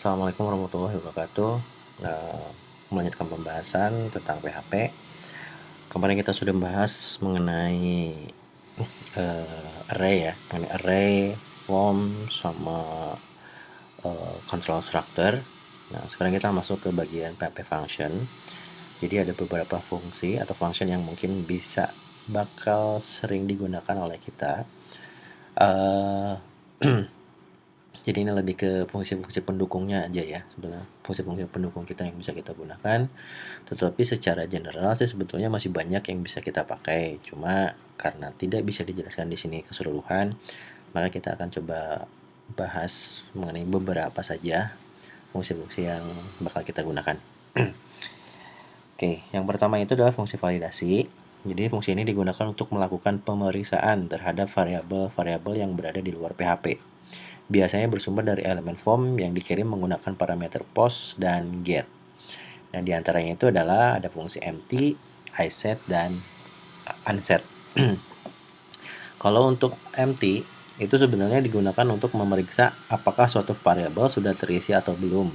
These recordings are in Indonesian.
Assalamualaikum warahmatullahi wabarakatuh. Nah, melanjutkan pembahasan tentang PHP. Kemarin kita sudah membahas mengenai array ya, mengenai array, form, sama control structure. Nah, sekarang kita masuk ke bagian PHP function. Jadi ada beberapa fungsi atau function yang mungkin bisa bakal sering digunakan oleh kita. Jadi ini lebih ke fungsi-fungsi pendukungnya aja ya sebenarnya, fungsi-fungsi pendukung kita yang bisa kita gunakan. Tetapi secara general sih sebetulnya masih banyak yang bisa kita pakai. Cuma karena tidak bisa dijelaskan di sini keseluruhan, maka kita akan coba bahas mengenai beberapa saja fungsi-fungsi yang bakal kita gunakan. Oke, yang pertama itu adalah fungsi validasi. Jadi fungsi ini digunakan untuk melakukan pemeriksaan terhadap variabel-variabel yang berada di luar PHP. Biasanya bersumber dari elemen form yang dikirim menggunakan parameter post dan get. Nah, diantaranya itu adalah ada fungsi empty, iset, dan unset. Kalau untuk empty, itu sebenarnya digunakan untuk memeriksa apakah suatu variabel sudah terisi atau belum.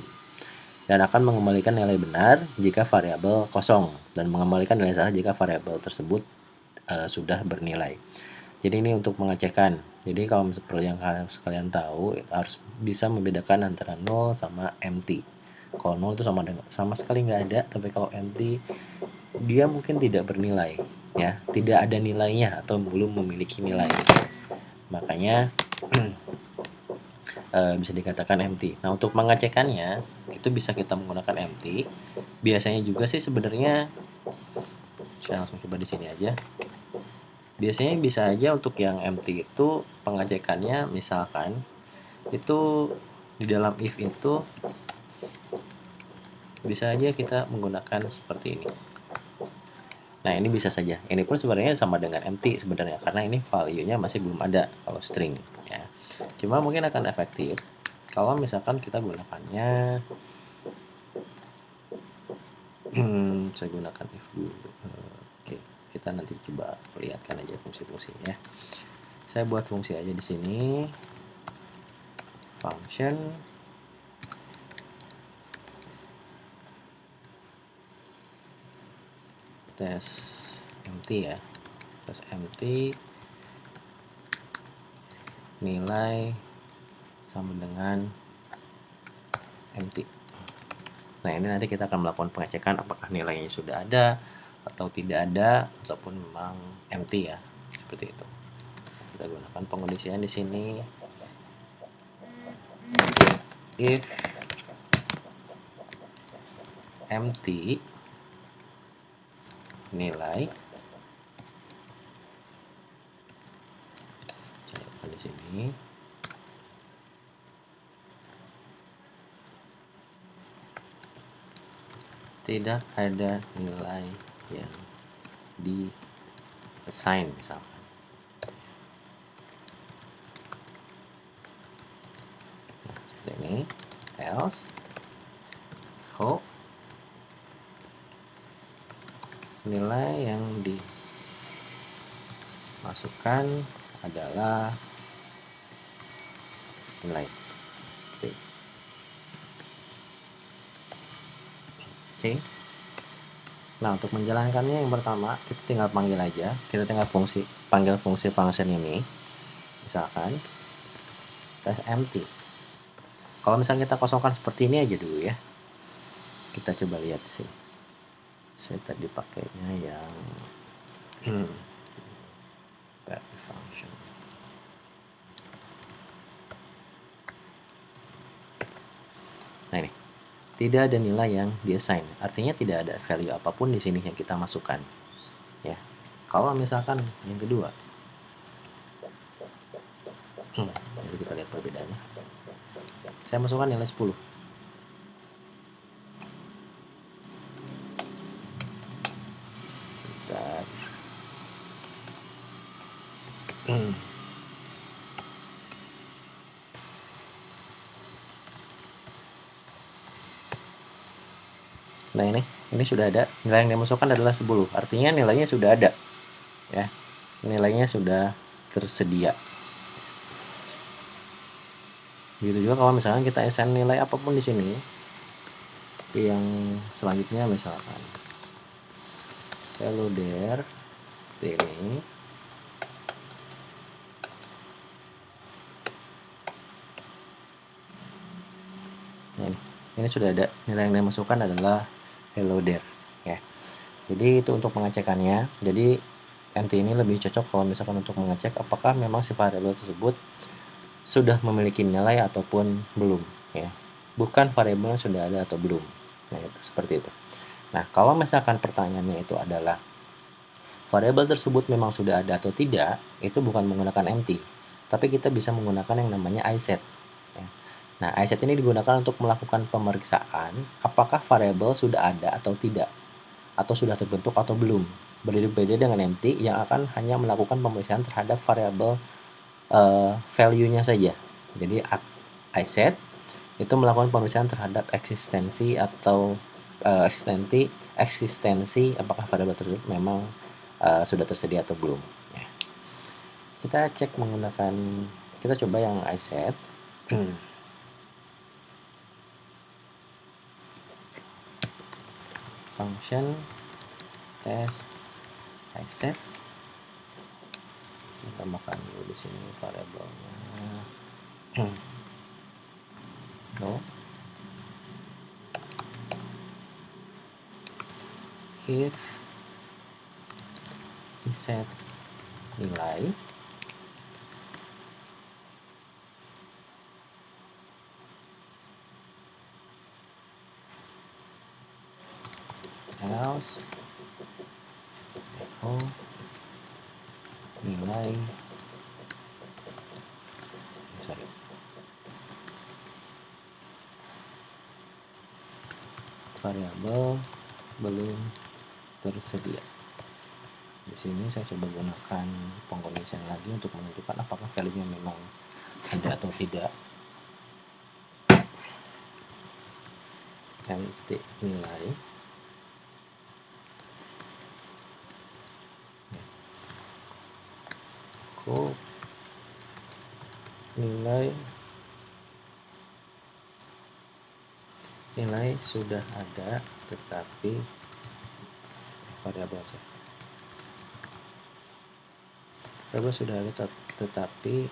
Dan akan mengembalikan nilai benar jika variabel kosong, dan mengembalikan nilai salah jika variabel tersebut sudah bernilai. Jadi ini untuk mengecekkan. Jadi kalau seperti yang kalian tahu, harus bisa membedakan antara 0 sama empty. Kalau 0 itu sama sekali nggak ada, tapi kalau empty dia mungkin tidak bernilai, ya, tidak ada nilainya atau belum memiliki nilai. Makanya bisa dikatakan empty. Nah, untuk mengecekkannya itu bisa kita menggunakan empty. Biasanya juga sih sebenarnya saya langsung coba di sini aja. Biasanya bisa aja untuk yang empty itu pengecekannya misalkan itu di dalam if itu bisa aja kita menggunakan seperti ini. Nah, ini bisa saja. Ini pun sebenarnya sama dengan empty sebenarnya karena ini value-nya masih belum ada kalau string ya. Cuma mungkin akan efektif kalau misalkan kita gunakannya saya gunakan if dulu. Oke, kita nanti coba lihatkan aja fungsi-fungsinya. Saya buat fungsi aja di sini. Function tes empty ya. Tes empty nilai sama dengan empty. Nah, ini nanti kita akan melakukan pengecekan apakah nilainya sudah ada atau tidak ada ataupun memang empty ya. Seperti itu. Kita gunakan pengondisian di sini. If empty nilai, saya akan di sini. Tidak ada nilai yang di assign misalkan. Nah, seperti ini. Else hope nilai yang dimasukkan adalah nilai. Oke. Nah, untuk menjalankannya yang pertama kita tinggal panggil aja. Kita tinggal panggil fungsi function ini. Misalkan tes empty. Kalau misalnya kita kosongkan seperti ini aja dulu ya. Kita coba lihat sih. Saya tadi pakainya yang function. Nah, ini tidak ada nilai yang di-assign. Artinya tidak ada value apapun di sini yang kita masukkan. Ya. Kalau misalkan yang kedua. Jadi kita lihat perbedaannya. Saya masukkan nilai 10. Nah, ini sudah ada. Nilai yang dimasukkan adalah 10. Artinya nilainya sudah ada. Ya. Nilainya sudah tersedia. Begitu juga kalau misalkan kita assign nilai apapun di sini, yang selanjutnya misalkan hello there ini. Nah, ini sudah ada nilai yang dimasukkan adalah hello there ya. Jadi itu untuk pengecekannya. Jadi empty ini lebih cocok kalau misalkan untuk mengecek apakah memang si variabel tersebut sudah memiliki nilai ataupun belum ya. Bukan variabelnya sudah ada atau belum. Nah, itu seperti itu. Nah, kalau misalkan pertanyaannya itu adalah variabel tersebut memang sudah ada atau tidak, itu bukan menggunakan empty, tapi kita bisa menggunakan yang namanya iSet. Ya. Nah, iSet ini digunakan untuk melakukan pemeriksaan apakah variabel sudah ada atau tidak, atau sudah terbentuk atau belum. Berbeda dengan empty yang akan hanya melakukan pemeriksaan terhadap variabel value-nya saja. Jadi iSet itu melakukan pemeriksaan terhadap eksistensi atau eksistensi apakah variabel tersebut memang sudah tersedia atau belum. Ya. Kita cek menggunakan, kita coba yang iSet. Function test iSet. Kita tambahkan dulu di sini variabelnya. No. If iSet nilai else echo nilai variabel belum tersedia. Di sini saya coba gunakan pengkondisian lagi untuk menentukan apakah value-nya memang ada atau tidak. Empty nilai nilai sudah ada tetapi variabel sudah ada tetapi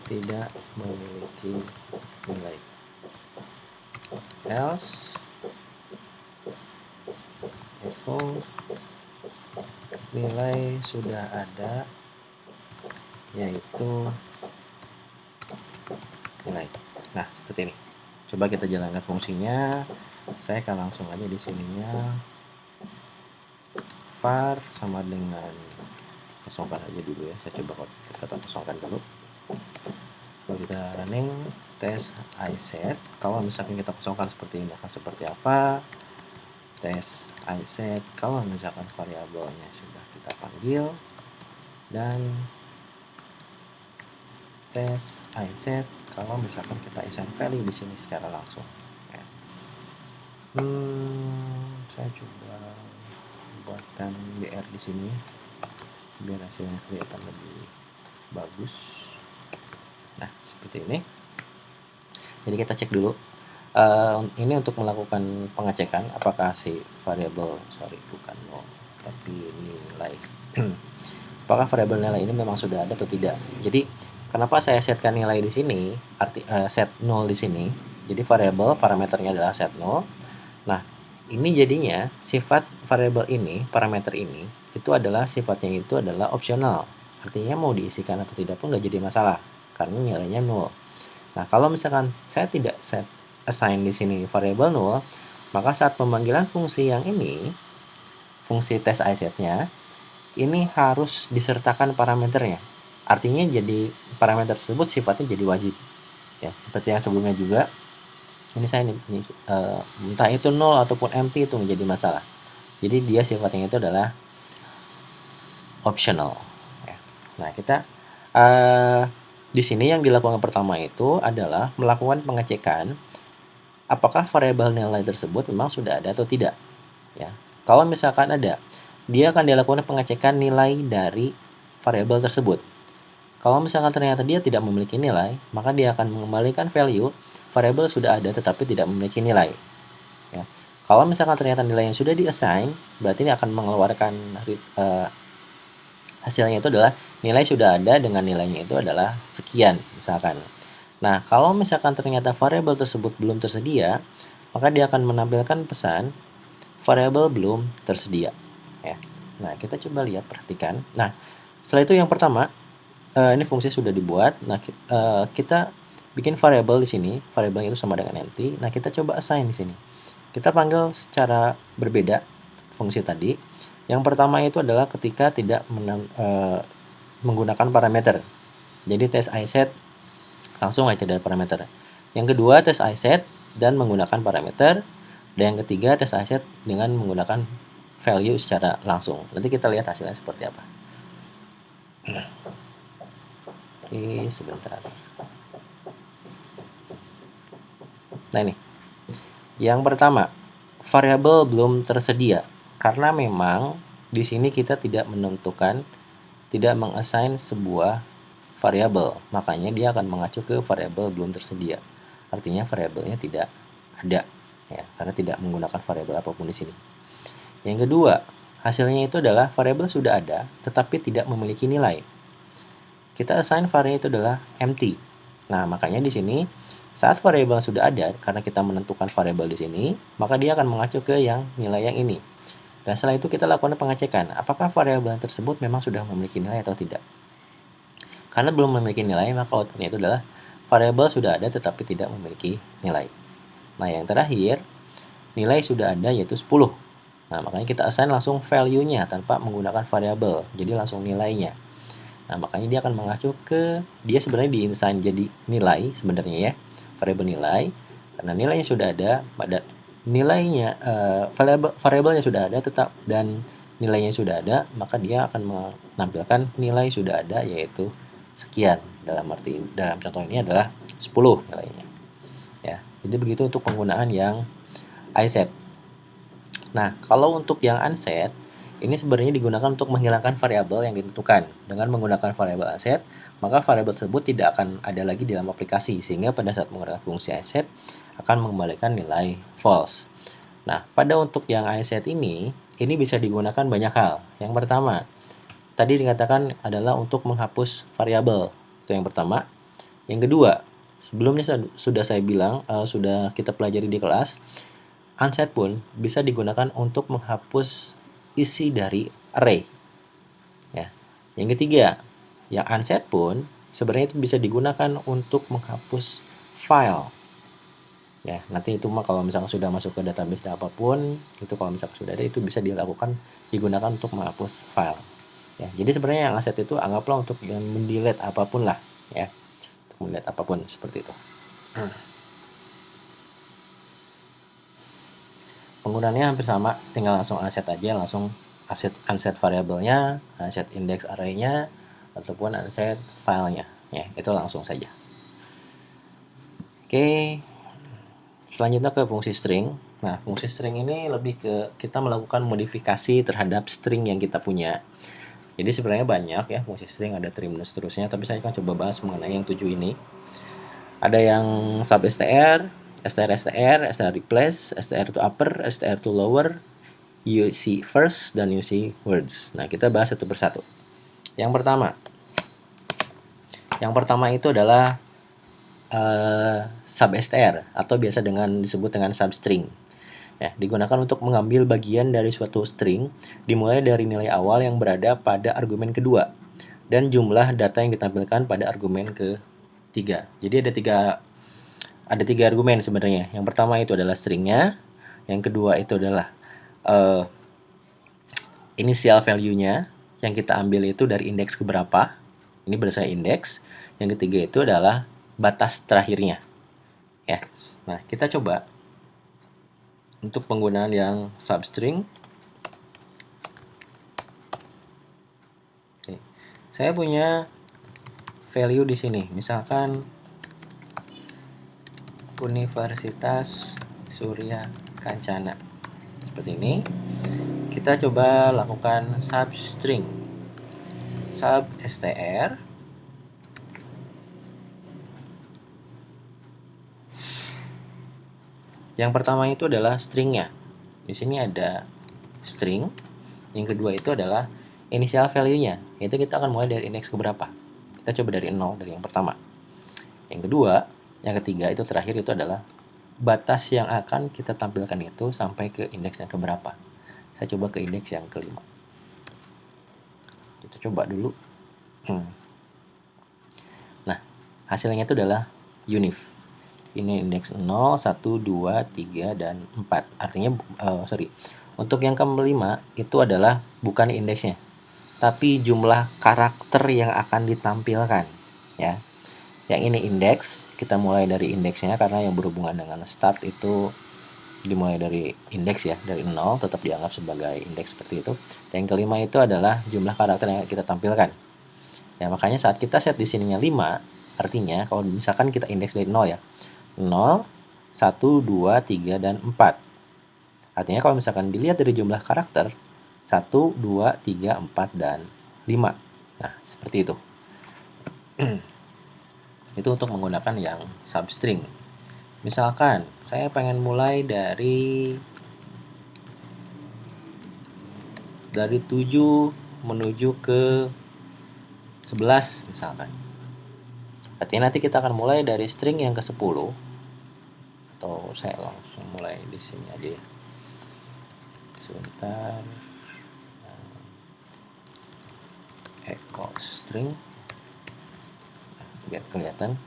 tidak memiliki nilai. Else echo nilai sudah ada yaitu nilai. Nah, seperti ini. Coba kita jalankan fungsinya. Saya akan langsung aja di sininya var sama dengan kosongkan aja dulu ya. Saya coba kita kosongkan dulu. Kalau kita running tes iSet, kalau misalkan kita kosongkan seperti ini akan seperti apa? Tes iSet kalau misalkan variabelnya sudah kita panggil, dan tes iSet kalau misalkan kita assign value di sini secara langsung. Ya. Saya coba buatkan BR di sini biar hasilnya kelihatan lebih bagus. Nah, seperti ini. Jadi kita cek dulu. Ini untuk melakukan pengecekan apakah si variabel, bukan tapi nilai. Apakah variabel nilai ini memang sudah ada atau tidak. Jadi kenapa saya setkan nilai di sini, set 0 di sini. Jadi variabel parameternya adalah set 0. Nah, ini jadinya sifat variabel ini, parameter ini, itu adalah sifatnya itu adalah opsional. Artinya mau diisikan atau tidak pun nggak jadi masalah karena nilainya 0. Nah, kalau misalkan saya tidak set assign di sini variabel 0, maka saat pemanggilan fungsi yang ini, fungsi tes iSet-nya, ini harus disertakan parameternya. Artinya jadi parameter tersebut sifatnya jadi wajib. Ya, seperti yang sebelumnya juga. Ini saya entah itu 0 ataupun empty itu menjadi masalah. Jadi dia sifatnya itu adalah optional. Ya. Nah, kita di sini yang dilakukan pertama itu adalah melakukan pengecekan apakah variabel nilai tersebut memang sudah ada atau tidak. Ya. Kalau misalkan ada, dia akan dilakukan pengecekan nilai dari variabel tersebut. Kalau misalkan ternyata dia tidak memiliki nilai, maka dia akan mengembalikan value variabel sudah ada tetapi tidak memiliki nilai. Ya. Kalau misalkan ternyata nilai yang sudah di-assign, berarti ini akan mengeluarkan hasilnya itu adalah nilai sudah ada dengan nilainya itu adalah sekian misalkan. Nah, kalau misalkan ternyata variabel tersebut belum tersedia, maka dia akan menampilkan pesan variabel belum tersedia. Ya. Nah, kita coba lihat, perhatikan. Nah, setelah itu yang pertama, ini fungsi sudah dibuat. Nah, kita bikin variabel di sini, variabelnya itu sama dengan empty. Nah, kita coba assign di sini. Kita panggil secara berbeda fungsi tadi. Yang pertama itu adalah ketika tidak menggunakan parameter. Jadi tes iset langsung aja dari parameter. Yang kedua tes iset dan menggunakan parameter. Dan yang ketiga tes iset dengan menggunakan value secara langsung. Nanti kita lihat hasilnya seperti apa. Oke, sebentar. Nah ini. Yang pertama, variabel belum tersedia. Karena memang di sini kita tidak menentukan, tidak mengassign sebuah variabel. Makanya dia akan mengacu ke variabel belum tersedia. Artinya variabelnya tidak ada, ya, karena tidak menggunakan variabel apapun di sini. Yang kedua, hasilnya itu adalah variabel sudah ada, tetapi tidak memiliki nilai. Kita assign variabel itu adalah empty. Nah, makanya di sini saat variabel sudah ada, karena kita menentukan variabel di sini, maka dia akan mengacu ke yang nilai yang ini. Dan setelah itu kita lakukan pengecekan, apakah variabel tersebut memang sudah memiliki nilai atau tidak. Karena belum memiliki nilai, maka outputnya itu adalah variabel sudah ada tetapi tidak memiliki nilai. Nah, yang terakhir, nilai sudah ada yaitu 10. Nah, makanya kita assign langsung value-nya tanpa menggunakan variabel, jadi langsung nilainya. Nah, makanya dia akan mengacu ke, dia sebenarnya di-assign jadi nilai sebenarnya ya, variabel nilai. Karena nilainya sudah ada, pada nilainya variabelnya sudah ada tetap dan nilainya sudah ada, maka dia akan menampilkan nilai sudah ada yaitu sekian. Dalam contoh ini adalah 10 nilainya. Ya, jadi begitu untuk penggunaan yang iset. Nah, kalau untuk yang unset, ini sebenarnya digunakan untuk menghilangkan variabel yang ditentukan. Dengan menggunakan variabel unset, maka variabel tersebut tidak akan ada lagi dalam aplikasi, sehingga pada saat menggunakan fungsi iset akan mengembalikan nilai false. Nah, pada untuk yang iset ini bisa digunakan banyak hal. Yang pertama, tadi dikatakan adalah untuk menghapus variabel. Itu yang pertama. Yang kedua, sebelumnya sudah saya bilang, sudah kita pelajari di kelas, unset pun bisa digunakan untuk menghapus isi dari array. Ya. Yang ketiga, yang unset pun sebenarnya itu bisa digunakan untuk menghapus file. Ya, nanti itu mah kalau misalkan sudah masuk ke database apapun, itu kalau misalkan sudah ada itu bisa digunakan untuk menghapus file. Ya, jadi sebenarnya yang unset itu anggaplah untuk mendelete apapun lah, ya. Untuk mendelete apapun seperti itu. Penggunaannya hampir sama, tinggal langsung unset aja, langsung unset variabelnya, unset index array-nya, ataupun unset filenya. Ya, itu langsung saja. Oke, selanjutnya ke fungsi string. Nah, fungsi string ini lebih ke kita melakukan modifikasi terhadap string yang kita punya. Jadi sebenarnya banyak ya fungsi string, ada trim dan seterusnya, tapi saya akan coba bahas mengenai yang 7 ini. Ada yang sub str, str replace, str to upper, str to lower, UC first, dan UC words. Nah, kita bahas satu persatu. Yang pertama itu adalah substr atau biasa disebut dengan substring. Ya, digunakan untuk mengambil bagian dari suatu string dimulai dari nilai awal yang berada pada argumen kedua dan jumlah data yang ditampilkan pada argumen ketiga. Jadi ada tiga argumen sebenarnya. Yang pertama itu adalah stringnya, yang kedua itu adalah initial value-nya yang kita ambil itu dari indeks keberapa. Ini berdasarkan indeks. Yang ketiga itu adalah batas terakhirnya. Ya. Nah, kita coba untuk penggunaan yang substring. Oke. Saya punya value di sini. Misalkan Universitas Surya Kencana. Seperti ini. Kita coba lakukan substring. Substr Yang pertama itu adalah stringnya. Di sini ada string. Yang kedua itu adalah initial value-nya. Itu kita akan mulai dari indeks keberapa. Kita coba dari 0, dari yang pertama. Yang kedua, yang ketiga itu terakhir itu adalah batas yang akan kita tampilkan itu sampai ke indeks yang keberapa. Saya coba ke indeks yang kelima. Kita coba dulu. Nah, hasilnya itu adalah unif. Ini indeks 0, 1, 2, 3, dan 4. Artinya, untuk yang kelima itu adalah bukan indeksnya, tapi jumlah karakter yang akan ditampilkan. Ya. Yang ini indeks, kita mulai dari indeksnya karena yang berhubungan dengan start itu dimulai dari indeks ya, dari 0 tetap dianggap sebagai indeks seperti itu. Dan yang kelima itu adalah jumlah karakter yang kita tampilkan. Ya, makanya saat kita set di sininya 5, artinya kalau misalkan kita indeks dari 0 ya. 0, 1, 2, 3, dan 4. Artinya kalau misalkan dilihat dari jumlah karakter 1, 2, 3, 4, dan 5. Nah, seperti itu. Itu untuk menggunakan yang substring. Misalkan saya pengen mulai dari 7 menuju ke 11 misalkan. Artinya nanti kita akan mulai dari string yang ke-10, atau saya langsung mulai di sini aja ya. Sebentar. Echo string. Biar kelihatan.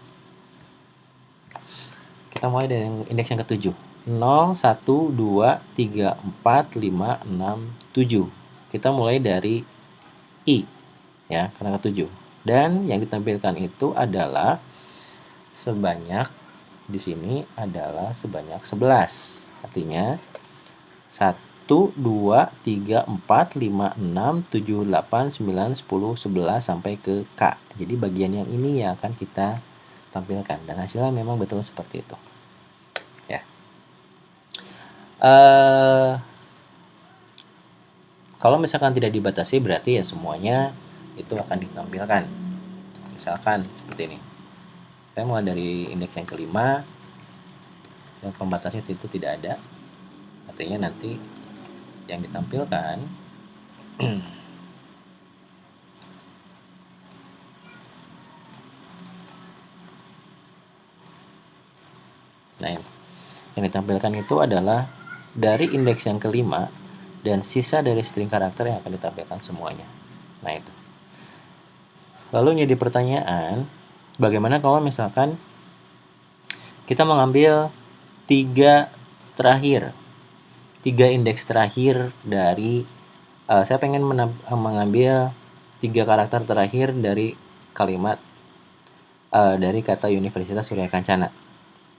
Kita mulai dari indeks yang ke-7. 0, 1, 2, 3, 4, 5, 6, 7. Kita mulai dari I ya, karena ke-7. Dan yang ditampilkan itu adalah sebanyak di sini adalah sebanyak 11. Artinya 1, 2, 3, 4, 5, 6, 7, 8, 9, 10, 11 sampai ke K. Jadi bagian yang ini yang akan kita tampilkan dan hasilnya memang betul seperti itu. Ya. Kalau misalkan tidak dibatasi berarti ya semuanya itu akan ditampilkan. Misalkan seperti ini. Saya mulai dari indeks yang kelima dan pembatasnya itu tidak ada. Artinya nanti yang ditampilkan nah ini. Yang ditampilkan itu adalah dari indeks yang kelima dan sisa dari string karakter yang akan ditampilkan semuanya. Nah itu. Lalu jadi pertanyaan, bagaimana kalau misalkan kita mengambil 3 indeks terakhir dari saya pengen mengambil 3 karakter terakhir dari kalimat dari kata Universitas Surya Kencana.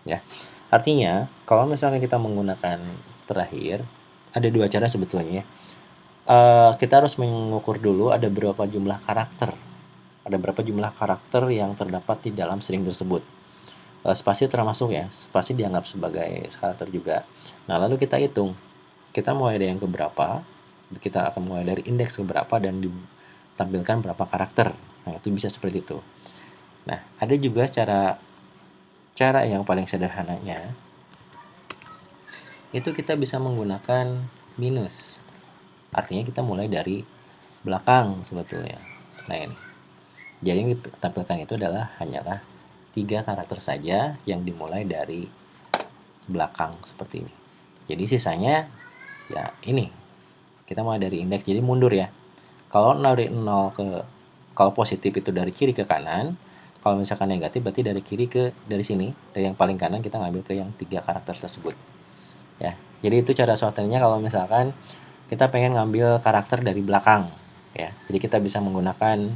Ya. Artinya, kalau misalnya kita menggunakan terakhir, ada 2 cara sebetulnya. Kita harus mengukur dulu ada berapa jumlah karakter. Ada berapa jumlah karakter yang terdapat di dalam string tersebut. Spasi termasuk ya, spasi dianggap sebagai karakter juga. Nah, lalu kita hitung. Kita mulai dari yang keberapa, kita akan mulai dari indeks keberapa dan ditampilkan berapa karakter. Nah, itu bisa seperti itu. Nah, ada juga cara yang paling sederhananya itu kita bisa menggunakan minus. Artinya kita mulai dari belakang sebetulnya. Nah ini. Jadi yang ditampilkan itu hanyalah 3 karakter saja yang dimulai dari belakang seperti ini. Jadi sisanya ya ini. Kita mulai dari indeks, jadi mundur ya. Kalau dari 0 kalau positif itu dari kiri ke kanan, kalau misalkan negatif berarti dari sini, dari yang paling kanan kita ngambil ke yang 3 karakter tersebut. Ya, jadi itu cara sortirnya kalau misalkan kita pengen ngambil karakter dari belakang ya. Jadi kita bisa menggunakan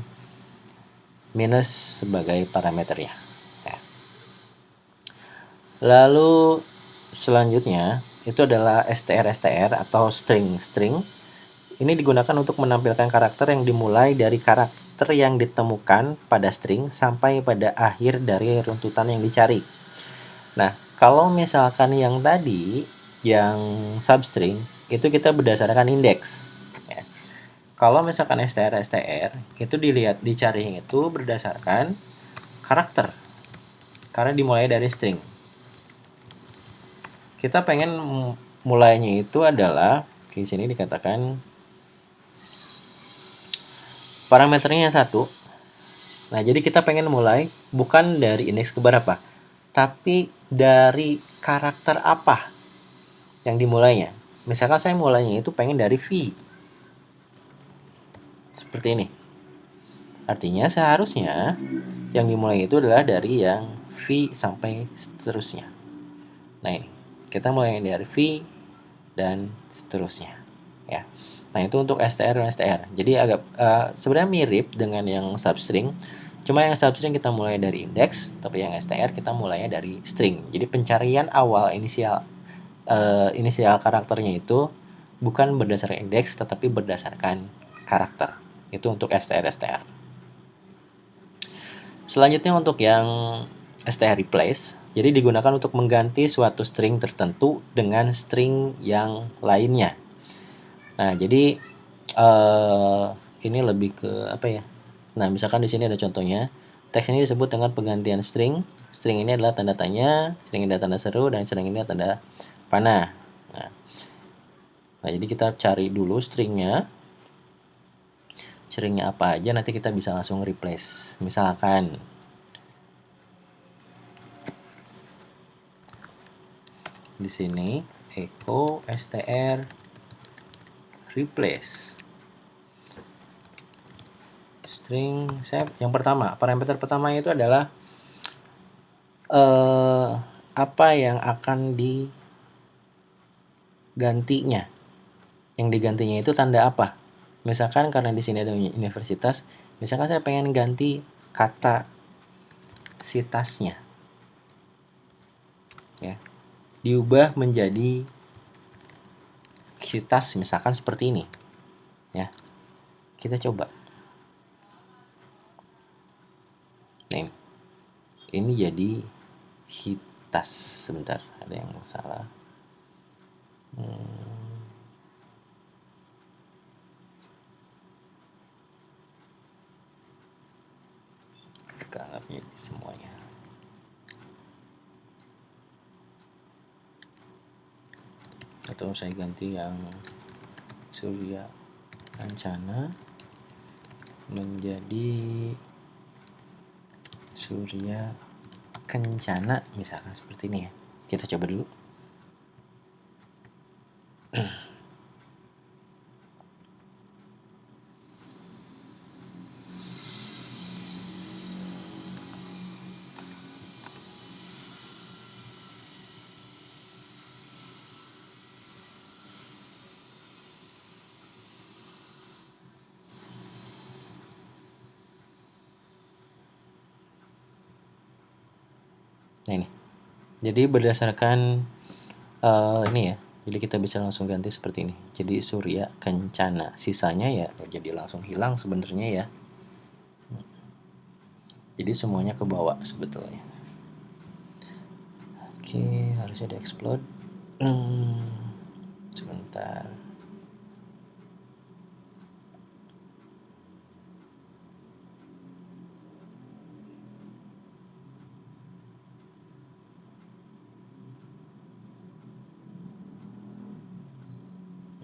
minus sebagai parameternya ya. Lalu selanjutnya itu adalah str atau string. Ini digunakan untuk menampilkan karakter yang dimulai dari karakter yang ditemukan pada string sampai pada akhir dari runtutan yang dicari. Nah, kalau misalkan yang tadi yang substring itu kita berdasarkan indeks ya. Kalau misalkan str itu dicari itu berdasarkan karakter karena dimulai dari string. kita pengen mulainya itu adalah di sini dikatakan parameternya satu. Nah, jadi kita pengen mulai bukan dari indeks keberapa, tapi dari karakter apa yang dimulainya. Misalkan saya mulainya itu pengen dari V. Seperti ini. Artinya seharusnya yang dimulai itu adalah dari yang V sampai seterusnya. Nah, ini. Kita mulai dari V dan seterusnya. Ya. Nah, itu untuk str dan str. Jadi agak sebenarnya mirip dengan yang substring. Cuma yang substring kita mulai dari indeks, tapi yang str kita mulainya dari string. Jadi pencarian awal inisial karakternya itu bukan berdasarkan indeks, tetapi berdasarkan karakter. Itu untuk str. Selanjutnya untuk yang str replace, jadi digunakan untuk mengganti suatu string tertentu dengan string yang lainnya. Nah, jadi ini lebih ke apa ya? Nah, misalkan di sini ada contohnya. Teks ini disebut dengan penggantian string. String ini adalah tanda tanya, string ini adalah tanda seru, dan string ini adalah tanda panah. Nah, jadi kita cari dulu stringnya. Stringnya apa aja, nanti kita bisa langsung replace. Misalkan di sini echo str replace string. Saya yang pertama, parameter pertama itu adalah apa yang akan digantinya. Yang digantinya itu tanda apa? Misalkan karena di sini ada universitas, misalkan saya pengen ganti kata sitasnya, ya, diubah menjadi sitas, misalkan seperti ini, ya. Kita coba. Nah, ini jadi hitas. Sebentar, ada yang salah. Kita anggapnya semuanya. Atau saya ganti yang Surya Kencana menjadi Surya Kencana, misalkan seperti ini ya. Kita coba dulu. Nah, ini. Jadi berdasarkan ini ya. Jadi kita bisa langsung ganti seperti ini. Jadi Surya Kencana. Sisanya ya jadi langsung hilang sebenarnya ya. Jadi semuanya ke bawah sebetulnya. Oke, harusnya di-explode. Sebentar.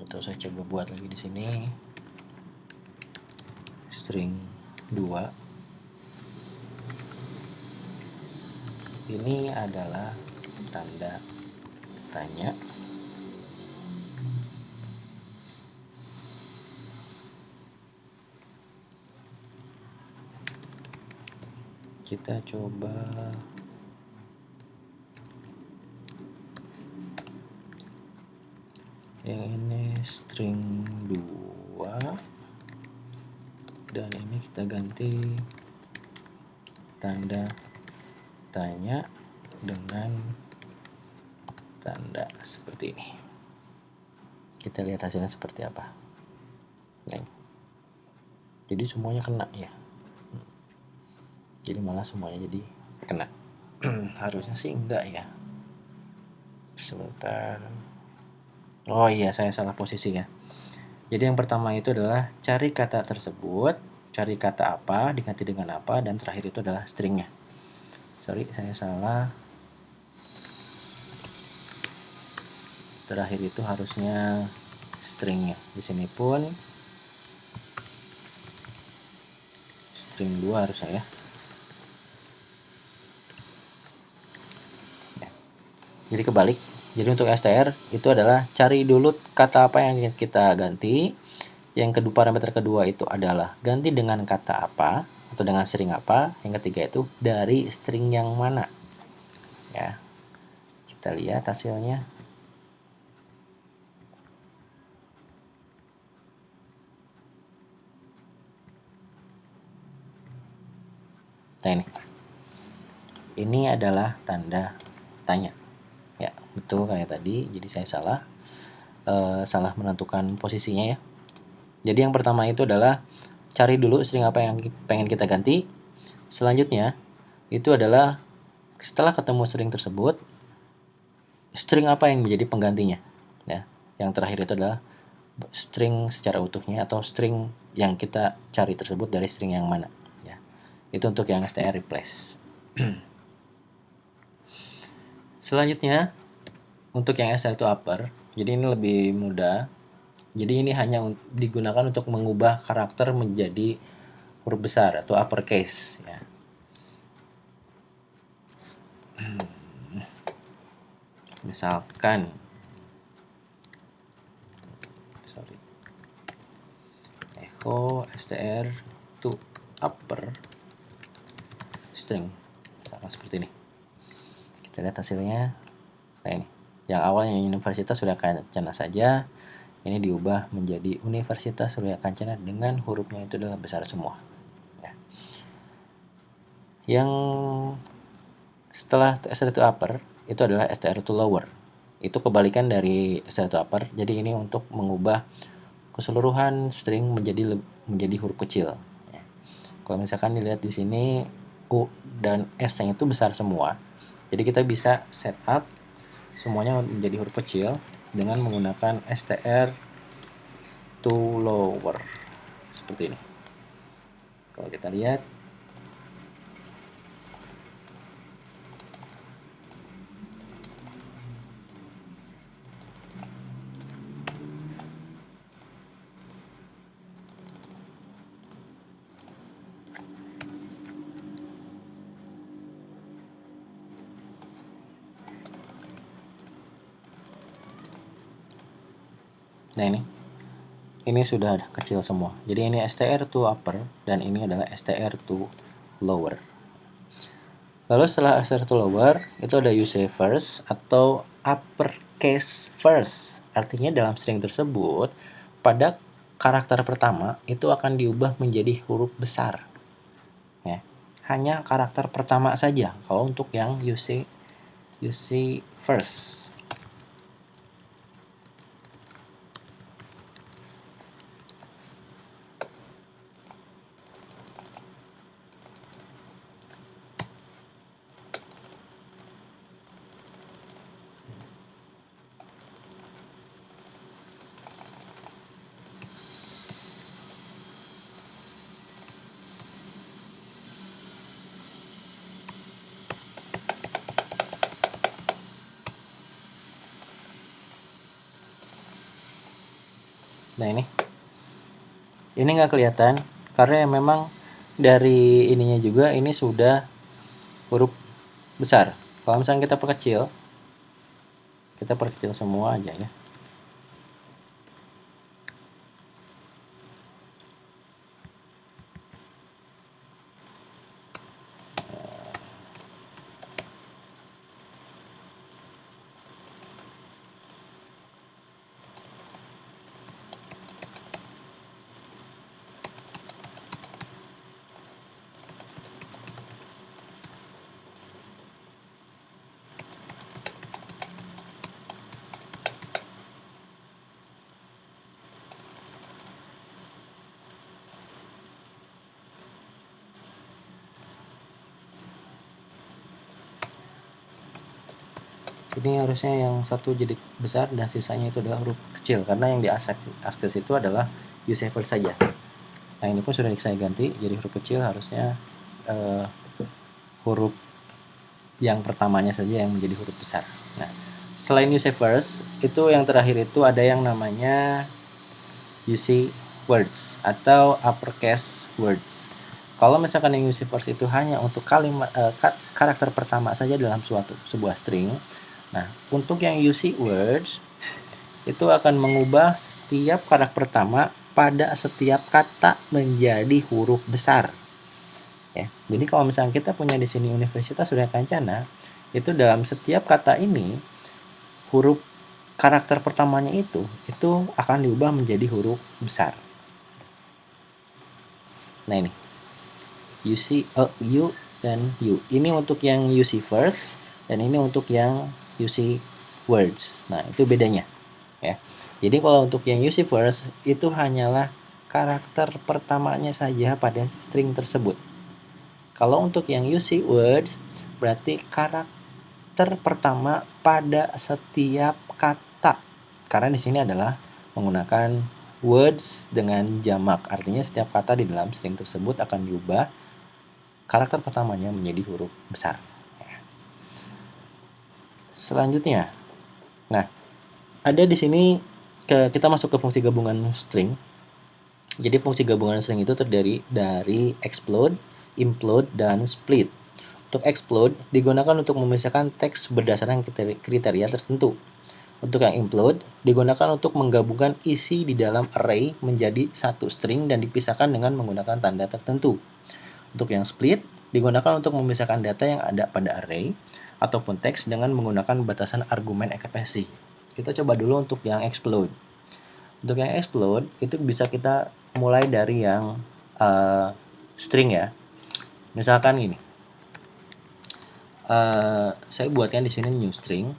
Atau saya coba buat lagi di sini string 2. Ini adalah tanda tanya. Kita coba yang ini string 2 dan ini kita ganti tanda tanya dengan tanda seperti ini. Kita lihat hasilnya seperti apa. Nah, jadi semuanya kena ya. Jadi malah semuanya jadi kena. Harusnya sih enggak ya. Sebentar. Oh iya, saya salah posisi ya. Jadi yang pertama itu adalah cari kata tersebut, cari kata apa, diganti dengan apa, dan terakhir itu adalah stringnya. Sorry, saya salah. terakhir itu harusnya stringnya. Di sini pun string 2 harusnya ya. Jadi kebalik. Jadi untuk str itu adalah cari dulu kata apa yang kita ganti. Yang kedua, parameter kedua itu adalah ganti dengan kata apa atau dengan string apa. Yang ketiga itu dari string yang mana. Ya. Kita lihat hasilnya. Nah ini adalah tanda tanya. Ya, betul kayak tadi. Jadi saya salah menentukan posisinya ya. Jadi yang pertama itu adalah cari dulu string apa yang pengen kita ganti. Selanjutnya itu adalah setelah ketemu string tersebut, string apa yang menjadi penggantinya. Ya, yang terakhir itu adalah string secara utuhnya atau string yang kita cari tersebut dari string yang mana. Ya, itu untuk yang str replace. Selanjutnya untuk yang str to upper, jadi ini lebih mudah. Jadi ini hanya digunakan untuk mengubah karakter menjadi huruf besar atau uppercase ya. Misalkan echo str to upper string, misalkan seperti ini. Kita lihat hasilnya. Nah ini, yang awalnya Universitas Surya Kencana saja, ini diubah menjadi Universitas Surya Kencana dengan hurufnya itu adalah besar semua. Ya. Yang setelah str to upper itu adalah str to lower. Itu kebalikan dari str to upper. Jadi ini untuk mengubah keseluruhan string menjadi huruf kecil. Ya. Kalau misalkan dilihat di sini U dan S-nya itu besar semua. Jadi kita bisa setup semuanya menjadi huruf kecil dengan menggunakan str to lower seperti ini. Kalau kita lihat, nah ini sudah kecil semua. Jadi ini str to upper dan ini adalah str to lower. Lalu setelah str to lower itu ada use first atau uppercase first. Artinya dalam string tersebut pada karakter pertama itu akan diubah menjadi huruf besar. Ya. Hanya karakter pertama saja kalau untuk yang use first. Nah ini nggak kelihatan karena memang dari ininya juga ini sudah huruf besar. Kalau misalnya kita perkecil semua aja ya. Ini harusnya yang satu jadi besar dan sisanya itu adalah huruf kecil karena yang di asterisk itu adalah use first saja. Nah ini pun sudah saya ganti jadi huruf kecil, harusnya huruf yang pertamanya saja yang menjadi huruf besar. Nah selain use first itu yang terakhir itu ada yang namanya UC words atau uppercase words. Kalau misalkan yang UC words itu hanya untuk kalimat karakter pertama saja dalam sebuah string. Nah, untuk yang UC words itu akan mengubah setiap karakter pertama pada setiap kata menjadi huruf besar. Ya. Jadi kalau misalnya kita punya di sini Universitas Surya Kencana, itu dalam setiap kata ini huruf karakter pertamanya itu akan diubah menjadi huruf besar. Nah ini U dan U. Ini untuk yang UC first dan ini untuk yang UC words. Nah itu bedanya ya. Jadi kalau untuk yang UC first itu hanyalah karakter pertamanya saja pada string tersebut. Kalau untuk yang UC words berarti karakter pertama pada setiap kata. Karena di sini adalah menggunakan words dengan jamak. Artinya setiap kata di dalam string tersebut akan diubah karakter pertamanya menjadi huruf besar. Selanjutnya, nah ada di sini kita masuk ke fungsi gabungan string. Jadi fungsi gabungan string itu terdiri dari explode, implode, dan split. Untuk explode digunakan untuk memisahkan teks berdasarkan kriteria tertentu. Untuk yang implode digunakan untuk menggabungkan isi di dalam array menjadi satu string dan dipisahkan dengan menggunakan tanda tertentu. Untuk yang split digunakan untuk memisahkan data yang ada pada array ataupun teks dengan menggunakan batasan argumen ekspresi. Kita coba dulu untuk yang explode. Untuk yang explode itu bisa kita mulai dari yang string ya. Misalkan gini. Saya buatkan di sini new string.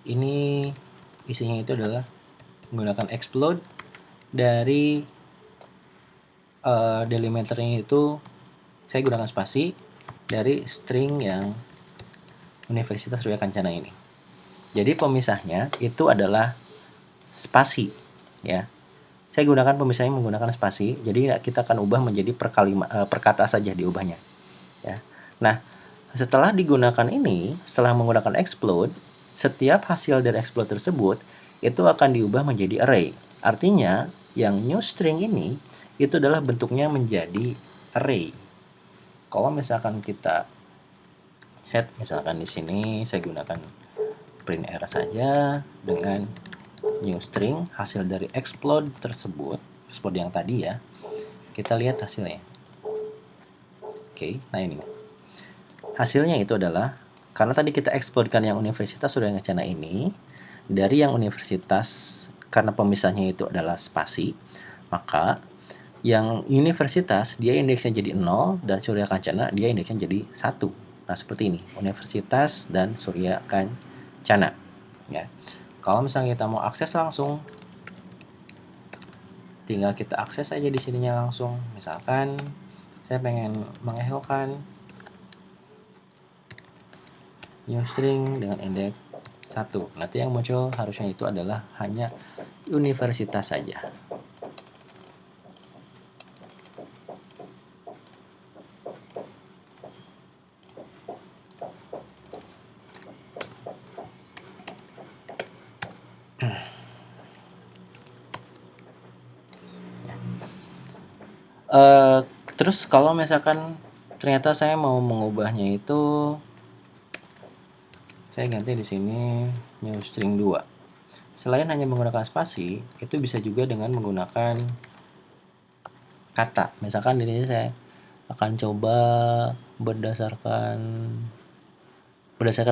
Ini isinya itu adalah menggunakan explode dari delimiternya itu saya gunakan spasi dari string yang Universitas Surya Kencana ini. Jadi pemisahnya itu adalah spasi ya. Saya gunakan pemisahnya menggunakan spasi. Jadi kita akan ubah menjadi per kata saja diubahnya ya. Nah, setelah digunakan ini, setelah menggunakan explode, setiap hasil dari explode tersebut itu akan diubah menjadi array. Artinya, yang new string ini itu adalah bentuknya menjadi array. Kalau misalkan kita set, misalkan di sini saya gunakan print r saja dengan new string hasil dari explode tersebut, explode yang tadi ya. Kita lihat hasilnya. Oke, nah ini. Hasilnya itu adalah karena tadi kita eksplodekan yang Universitas Surya Kencana ini dari yang universitas, karena pemisahnya itu adalah spasi, maka yang universitas dia indeksnya jadi 0 dan Surya Kencana dia indeksnya jadi 1. Nah, seperti ini, Universitas dan Surya Kencana ya. Kalau misalnya kita mau akses langsung, tinggal kita akses aja di sininya langsung. Misalkan saya pengen mengechokan new string dengan indeks 1. Nanti yang muncul harusnya itu adalah hanya universitas saja. Terus kalau misalkan ternyata saya mau mengubahnya itu, saya ganti di sini new string 2. Selain hanya menggunakan spasi, itu bisa juga dengan menggunakan kata. Misalkan di sini saya akan coba berdasarkan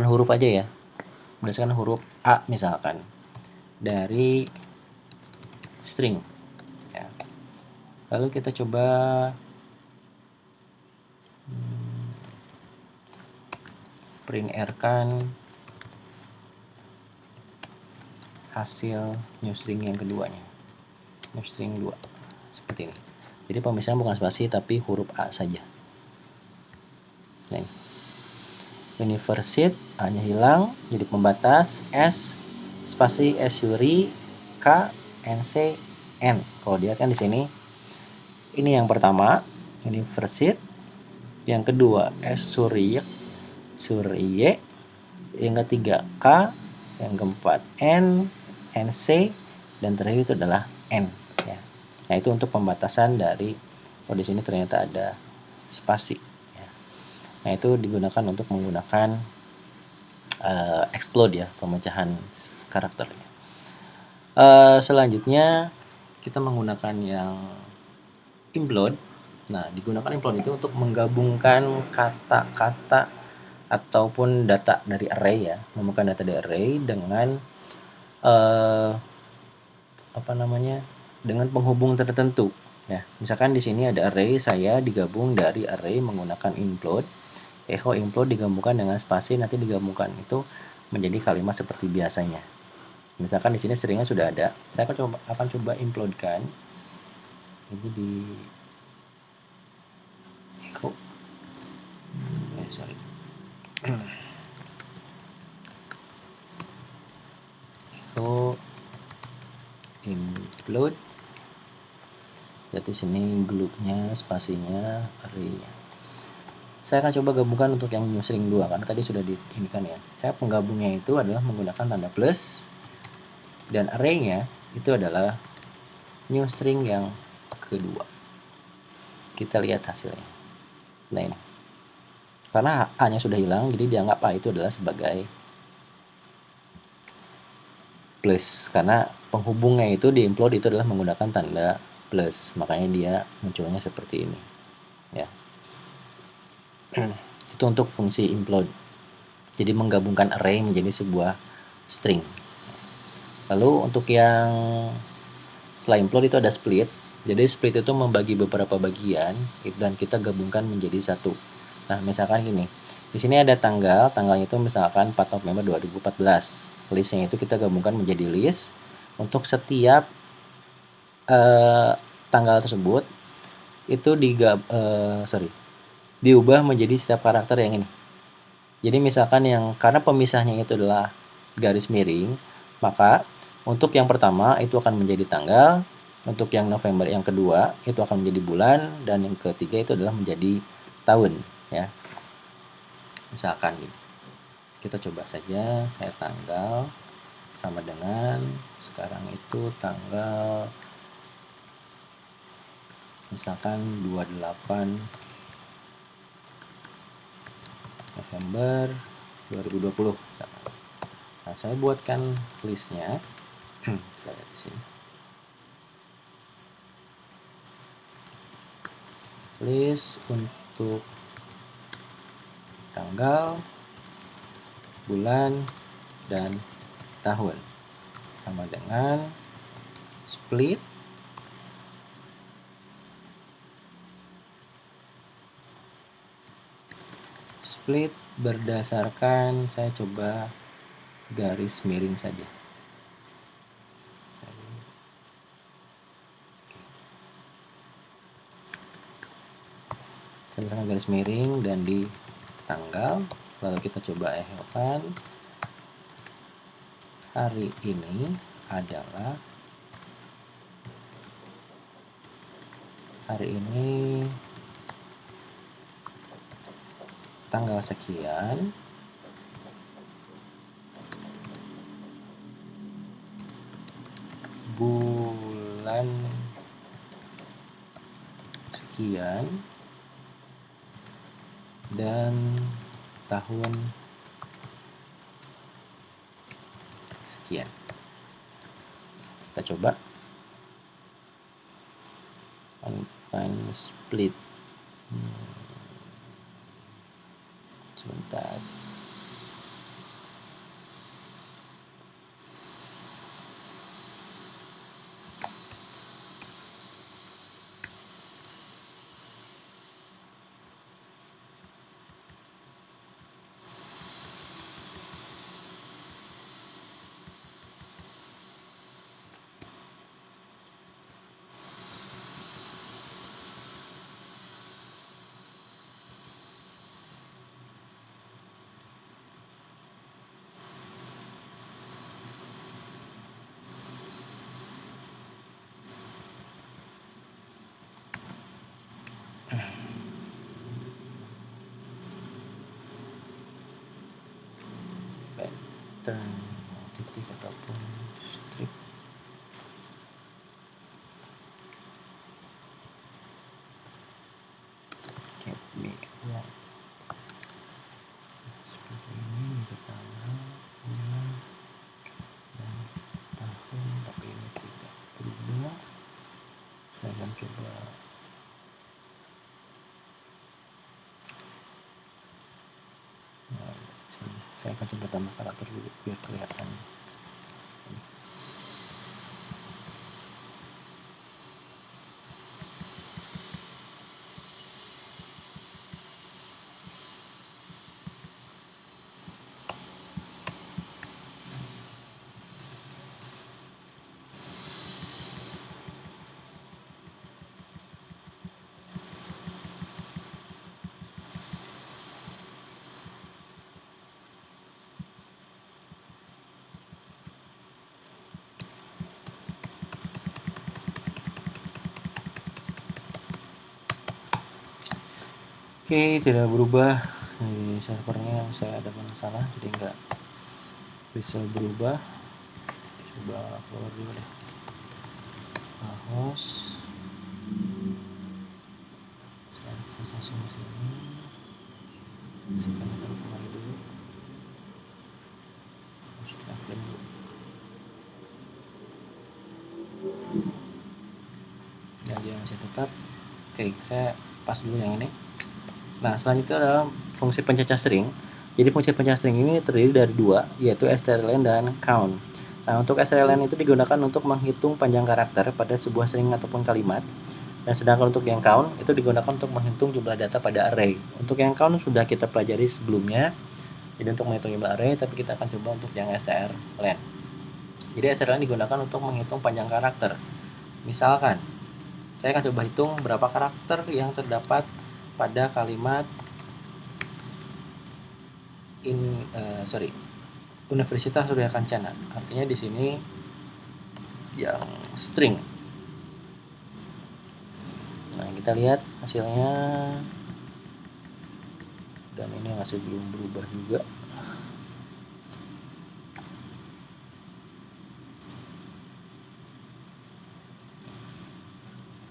huruf aja ya. Berdasarkan huruf A misalkan dari string ya. Lalu kita coba print r kan hasil new string yang keduanya, new string 2 seperti ini. Jadi pemisahan bukan spasi tapi huruf A saja. Nah, Universit A-nya hilang jadi pembatas, S spasi S Yuri, K NC N. Kalau dia kan di sini ini yang pertama Universit, yang kedua S Surye, yang ketiga K yang keempat N, NC, dan terakhir itu adalah N ya. Nah, itu untuk pembatasan dari di sini ternyata ada spasi ya. Nah, itu digunakan untuk menggunakan explode ya, pemecahan karakter. Selanjutnya kita menggunakan yang implode. Nah, digunakan implode itu untuk menggabungkan kata-kata ataupun data dari array ya, menggabungkan data dari array dengan dengan penghubung tertentu ya. Misalkan di sini ada array, saya digabung dari array menggunakan implode. Echo implode digabungkan dengan spasi, nanti digabungkan itu menjadi kalimat seperti biasanya. Misalkan di sini stringnya sudah ada, saya akan coba implodekan ini di echo. Echo implode. Berarti sini glue-nya, spasinya, array-nya. Saya akan coba gabungkan untuk yang new string 2 karena tadi sudah diinikan ya. Saya penggabungnya itu adalah menggunakan tanda plus dan array-nya itu adalah new string yang kedua. Kita lihat hasilnya. Nah, ini. Karena A-nya sudah hilang, jadi dianggap A itu adalah sebagai plus karena penghubungnya itu di implode itu adalah menggunakan tanda plus, makanya dia munculnya seperti ini ya. Itu untuk fungsi implode, jadi menggabungkan array menjadi sebuah string. Lalu untuk yang setelah implode itu ada split, jadi split itu membagi beberapa bagian dan kita gabungkan menjadi satu. Nah, misalkan gini, di sini ada tanggalnya itu misalkan 4 November 2014, listnya itu kita gabungkan menjadi list. Untuk setiap tanggal tersebut itu diubah menjadi setiap karakter yang ini. Jadi misalkan karena pemisahnya itu adalah garis miring, maka untuk yang pertama itu akan menjadi tanggal, untuk yang November yang kedua itu akan menjadi bulan, dan yang ketiga itu adalah menjadi tahun ya. Misalkan kita coba saja, saya tanggal sama dengan sekarang itu tanggal misalkan 28 November 2020. Nah, saya buatkan listnya. Kita lihat di sini. List untuk tanggal, bulan, dan tahun sama dengan split berdasarkan, saya coba garis miring saja. Saya misalkan garis miring dan di tanggal, lalu kita coba echokan. Hari ini adalah tanggal sekian, bulan sekian, dan tahun sekian. Kita coba split. Sebentar. Pattern titik ataupun strip. Get me wrong. Seperti ini tanggal, bulan, dan tahun, tapi ini tidak berubah. Saya akan coba saya akan coba tambah karakter dulu biar kelihatan. Oke, tidak berubah. Di servernya saya ada masalah, jadi nggak bisa berubah. Coba keluar dulu deh. Host. Saya langsung ke sini. Simpan dulu kembali dulu. Harus offline dulu. Nah, dia masih tetap. Oke, saya pas dulu yang ini. Nah, selanjutnya adalah fungsi pencecah string. Jadi fungsi pencecah string ini terdiri dari dua, yaitu strlen dan count. Nah, untuk strlen itu digunakan untuk menghitung panjang karakter pada sebuah string ataupun kalimat. Dan sedangkan untuk yang count itu digunakan untuk menghitung jumlah data pada array. Untuk yang count sudah kita pelajari sebelumnya. Jadi untuk menghitung jumlah array, tapi kita akan coba untuk yang strlen. Jadi strlen digunakan untuk menghitung panjang karakter. Misalkan, saya akan coba hitung berapa karakter yang terdapat pada kalimat Universitas Surya Kencana. Artinya di sini yang string. Nah, kita lihat hasilnya, dan ini masih belum berubah juga.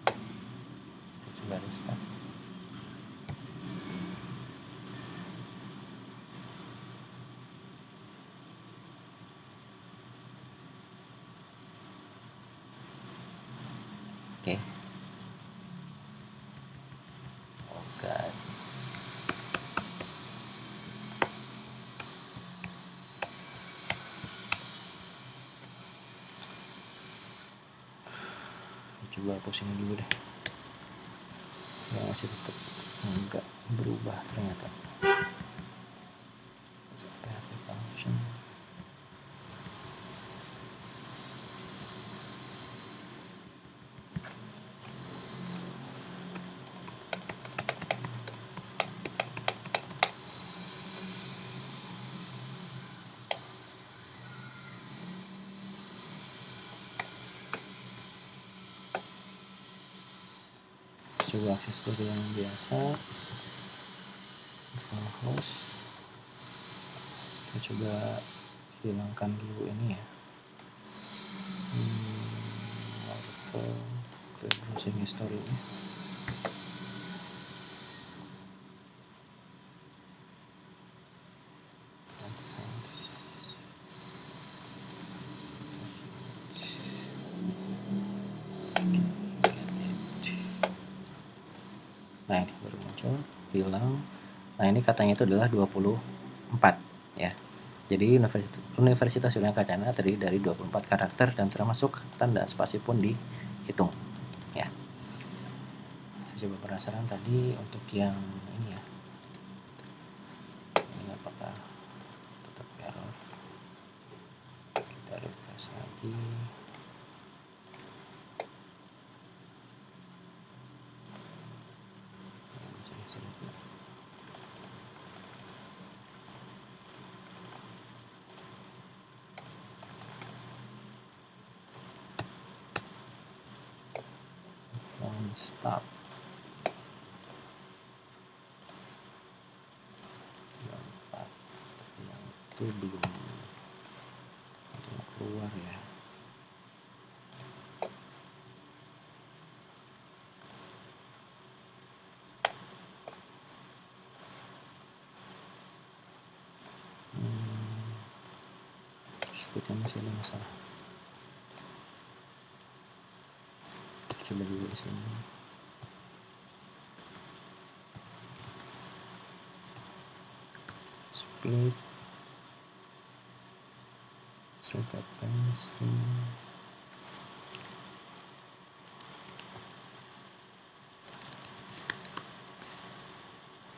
Kita coba restart. Oke. Oke. Coba hapus ini dulu deh. Ya, masih tetap enggak berubah ternyata. PHP function. Coba akses dari yang biasa. Host. Kita coba hilangkan dulu ini ya. Browsing history ini. Nah, ini baru muncul, hilang. Nah, ini katanya itu adalah 24 ya. Jadi Universitas Surya Kencana terdiri dari 24 karakter dan termasuk tanda spasi pun dihitung ya. Saya coba penasaran tadi untuk yang ini ya. Ini apakah tetap error? Kita refresh lagi. Stop. Yang 4, tapi yang itu belum keluar ya. Sepertinya masih ada masalah. Coba dulu di sini. Split.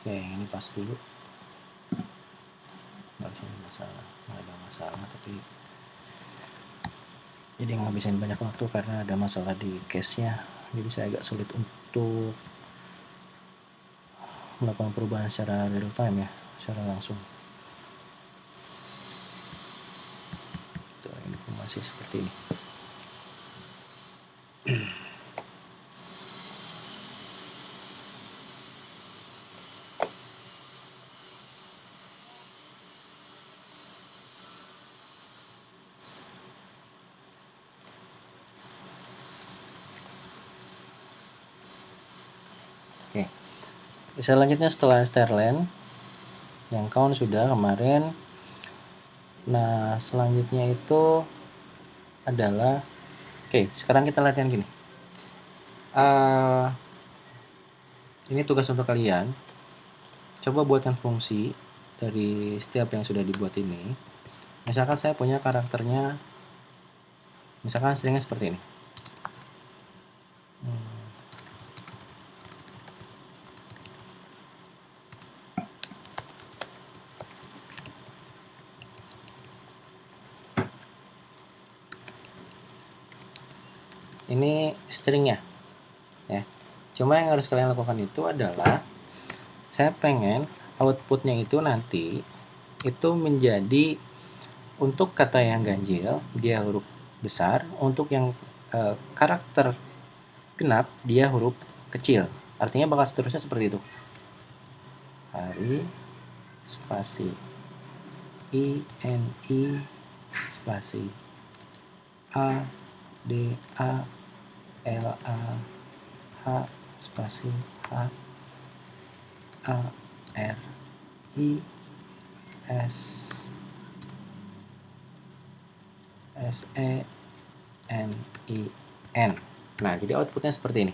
Oke, ini pas dulu. Nggak ada masalah, tapi jadi ngabisin banyak waktu karena ada masalah di cache-nya. Jadi saya agak sulit untuk melakukan perubahan secara real time ya, secara langsung. Informasi seperti ini. Oke, selanjutnya setelah Starland yang count sudah kemarin. Nah, selanjutnya itu adalah sekarang kita latihan gini. Ini tugas untuk kalian. Coba buatkan fungsi dari setiap yang sudah dibuat ini. Misalkan saya punya karakternya, misalkan stringnya seperti ini. Ini stringnya ya. Cuma yang harus kalian lakukan itu adalah, saya pengen outputnya itu nanti itu menjadi, untuk kata yang ganjil dia huruf besar, untuk yang karakter genap dia huruf kecil. Artinya bakal seterusnya seperti itu. Hari spasi INI spasi A D A L A H spasi H A R I S S E N I N. Nah, jadi outputnya seperti ini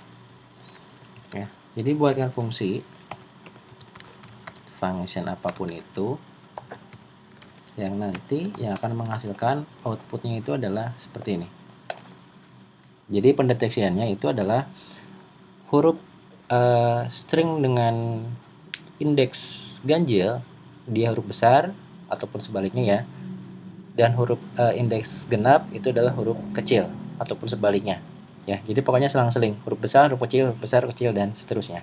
ya. Jadi buatkan fungsi function apapun itu yang nanti yang akan menghasilkan outputnya itu adalah seperti ini. Jadi pendeteksiannya itu adalah huruf string dengan indeks ganjil dia huruf besar ataupun sebaliknya ya, dan huruf indeks genap itu adalah huruf kecil ataupun sebaliknya ya. Jadi pokoknya selang-seling, huruf besar, huruf besar, kecil, dan seterusnya.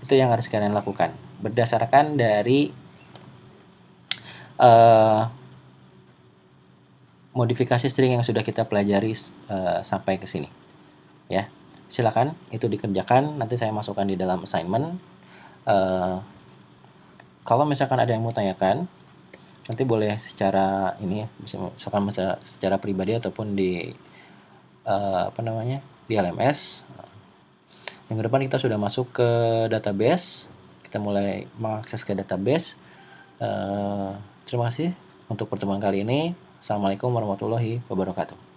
Itu yang harus kalian lakukan berdasarkan dari modifikasi string yang sudah kita pelajari sampai ke sini ya. Silakan itu dikerjakan, nanti saya masukkan di dalam assignment. Kalau misalkan ada yang mau tanyakan, nanti boleh secara ini ya, misalkan secara pribadi ataupun di di LMS. Yang ke depan kita sudah masuk ke database, kita mulai mengakses ke database. Terima kasih untuk pertemuan kali ini. Assalamualaikum warahmatullahi wabarakatuh.